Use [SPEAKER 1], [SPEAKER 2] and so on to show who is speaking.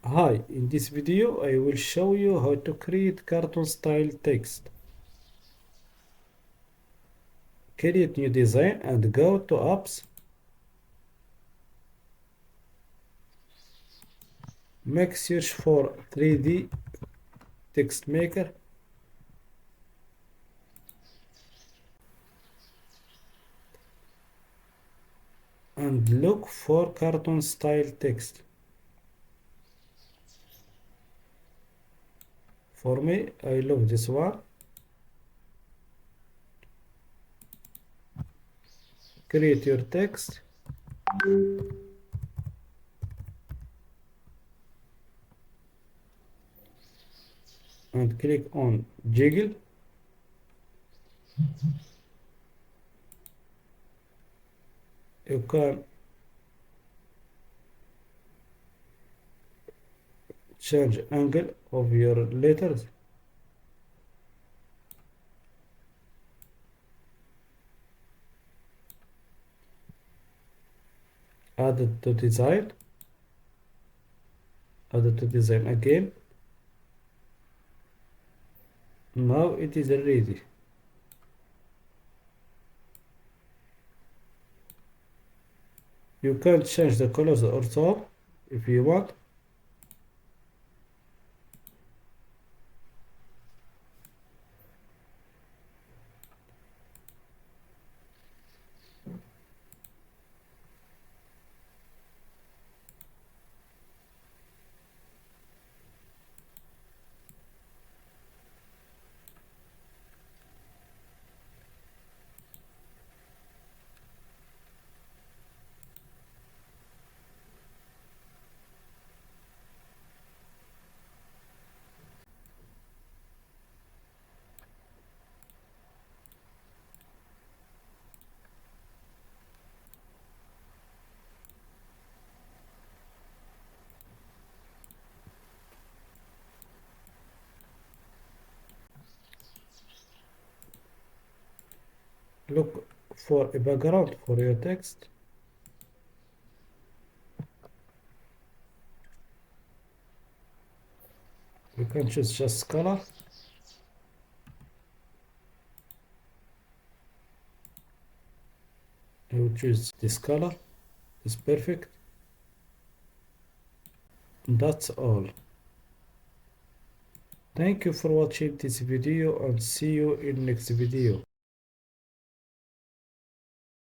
[SPEAKER 1] Hi, in this video I will show you how to create cartoon style text. Create new design and go to apps. Make search for 3D text maker and look for cartoon style text. For me, I love this one. Create your text and click on jiggle. You can change angle of your letters. Add it to design. Add it to design again. Now it is ready. You can change the colors also if you want. Look for a background for your text. You can choose just color. I will choose this color. It's perfect. That's all. Thank you for watching this video and see you in next video.